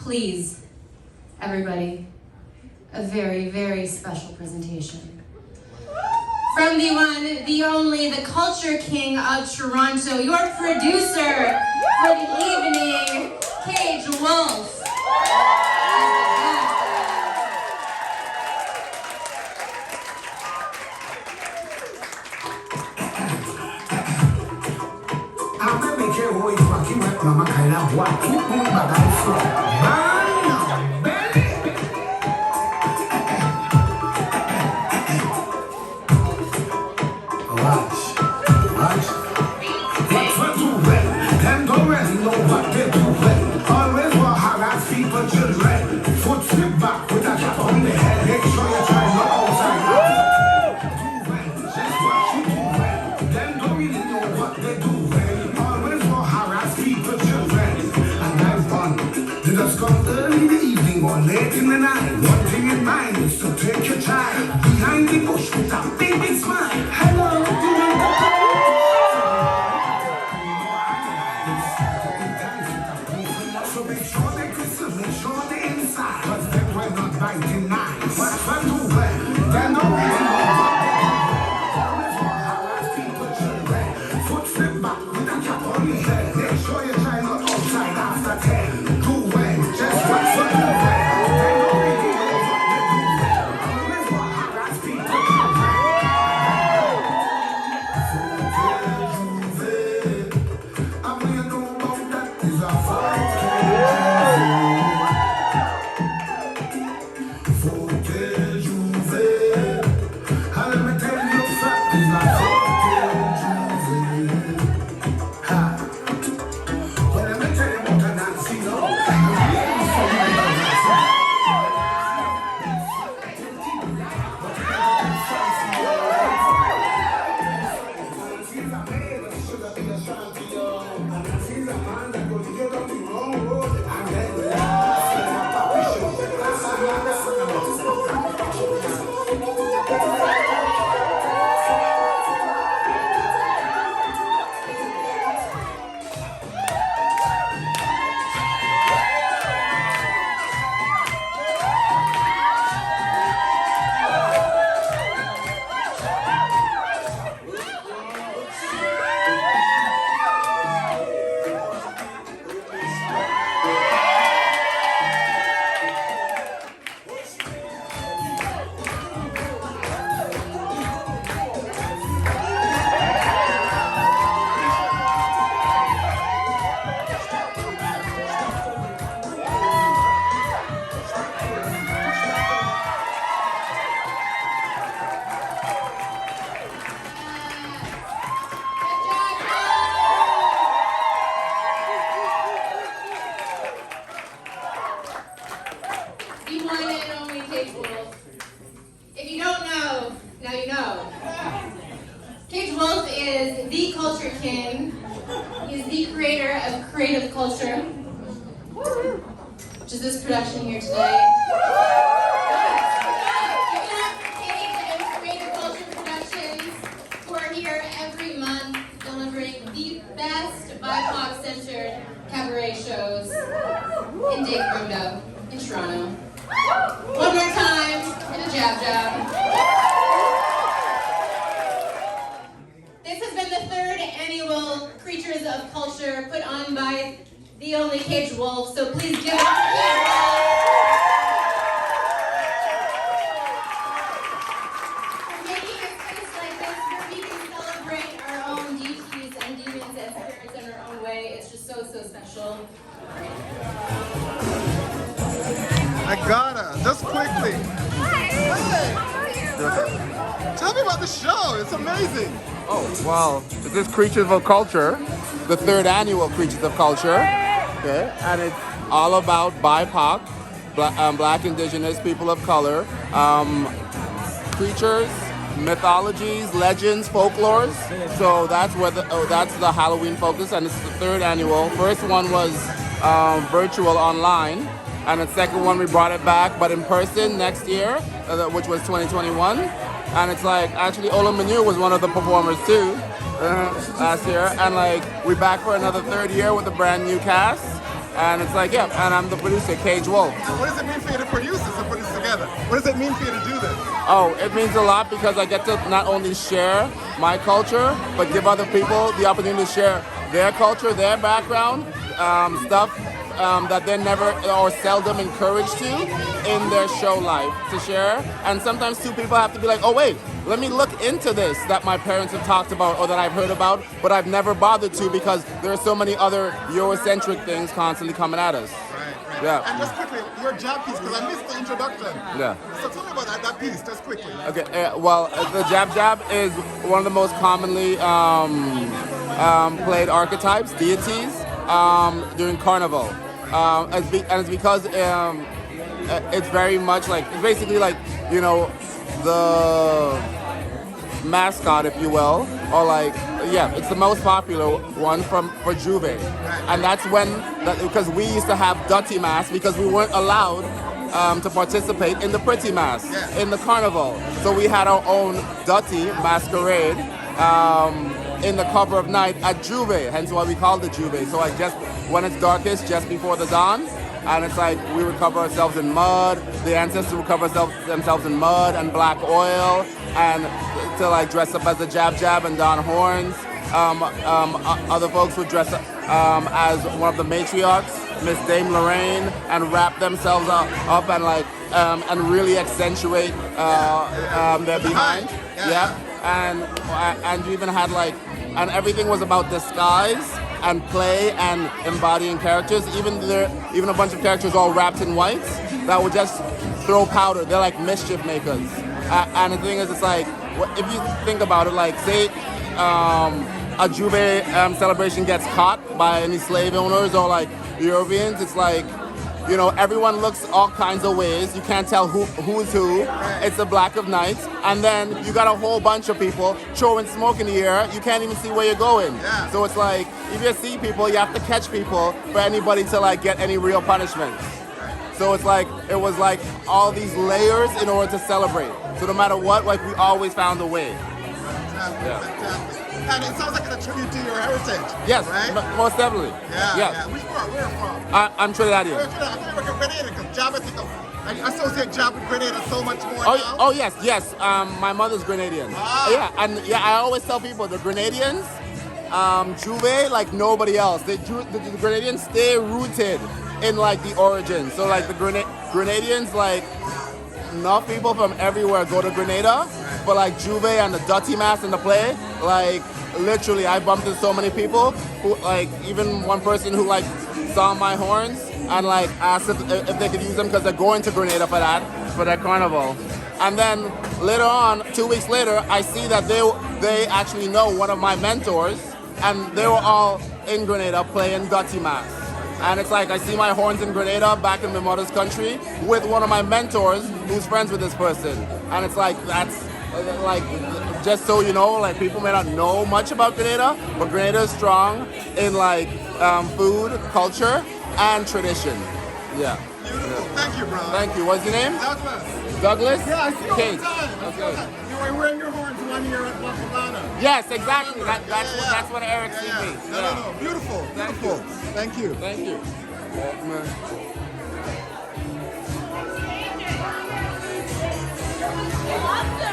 Please, everybody, a very, very special presentation. From the one, the only, the culture king of Toronto, your producer for the evening, Kage Wolfe. Late in the night, one thing in mind is to take your time behind the bush with a big smile. Hello, so make sure they crystal, make sure they inside. Cause they were not biting knives. But fun to well, then don't really know what they do. Always want to harass people, children. Foot slip back with a cap on your head. Make sure you try not outside after 10. Do well, just what's for you. If you don't know, now you know. Kage Wolfe is the culture king. He's the creator of creative culture, which is this production here today. Kage and Creative Culture Productions, who are here every month delivering the best BIPOC-centered cabaret shows in Grenada, in Toronto. One more time, and a jab jab. This has been the third annual Creatures of Culture put on by the only Kage Wolfe, so please give it up for Kage Wolfe. For making a space like this where we can celebrate our own deities and demons and spirits in our own way. It's just so, so special. I gotta, just quickly. Hey. Tell me about the show, it's amazing. Oh, well, this is Creatures of Culture, the third annual Creatures of Culture. Okay, and it's all about BIPOC, Black, Indigenous, people of color, creatures, mythologies, legends, folklores. So that's where that's the Halloween focus, and it's the third annual. First one was virtual online. And the second one, we brought it back, but in person next year, which was 2021. And it's like, actually, Ola Manu was one of the performers too, last year. And like, we're back for another third year with a brand new cast. And it's like, yeah, and I'm the producer, Kage Wolfe. And what does it mean for you to produce this and put this together? What does it mean for you to do this? Oh, it means a lot because I get to not only share my culture, but give other people the opportunity to share their culture, their background, stuff that they're never or seldom encouraged to in their show life to share. And sometimes two people have to be like, oh wait, let me look into this that my parents have talked about or that I've heard about, but I've never bothered to because there are so many other Eurocentric things constantly coming at us. Right. Yeah. And just quickly, your jab piece, because I missed the introduction. Yeah. So tell me about that piece, just quickly. Okay, well, the jab is one of the most commonly played archetypes, deities, during Carnival. And it's because it's very much like, it's basically like, you know, the mascot, if you will, or like, yeah, it's the most popular one for Juve. And that's because we used to have dirty mass because we weren't allowed to participate in the pretty mass, in the carnival. So we had our own dirty masquerade in the cover of night at Juve, hence why we called it Juve. So like just when it's darkest, just before the dawn, and it's like we would cover ourselves in mud, the ancestors would cover themselves in mud and black oil, and to like dress up as a jab and don horns. Other folks would dress up as one of the matriarchs, Miss Dame Lorraine, and wrap themselves up and like and really accentuate their behind. Yeah. And you even had like, and everything was about disguise and play and embodying characters. Even a bunch of characters all wrapped in whites that would just throw powder. They're like mischief makers. And the thing is, it's like, if you think about it, like say a Juve celebration gets caught by any slave owners or like Europeans, it's like, you know, everyone looks all kinds of ways. You can't tell who's who. It's the black of night. And then you got a whole bunch of people throwing smoke in the air. You can't even see where you're going. Yeah. So it's like, if you see people, you have to catch people for anybody to like get any real punishment. So it's like, it was like all these layers in order to celebrate. So no matter what, like we always found a way. Fantastic. And it sounds like a tribute to your heritage. Yes, right? Most definitely. Yeah. Which part? Where from? I'm Trinidadian. I thought you were from Grenada, because Jab, I associate Jab with Grenada so much more now. Oh yes. My mother's Grenadian. Yeah, I always tell people the Grenadians, Juve, like nobody else. The Grenadians stay rooted in like the origin. So like the Grenadians, like enough people from everywhere go to Grenada, but like Juve and the dirty mass and the play, like literally I bumped into so many people who like, even one person who like saw my horns and like asked if they could use them because they're going to Grenada for that carnival. And then later on, 2 weeks later, I see that they actually know one of my mentors, and they were all in Grenada playing dirty mass. And it's like I see my horns in Grenada back in my mother's country with one of my mentors who's friends with this person. And it's like, that's like, just so you know, like people may not know much about Grenada, but Grenada is strong in like food, culture, and tradition. Yeah. Beautiful. Thank you, bro. Thank you. What's your name? Douglas. Douglas? Yeah, I see you all Kage. the time. Okay. You were wearing your horns one year at La Havana. Yes, exactly. That's what Eric seen me. No. Beautiful. Thank you. Thank you. Awesome.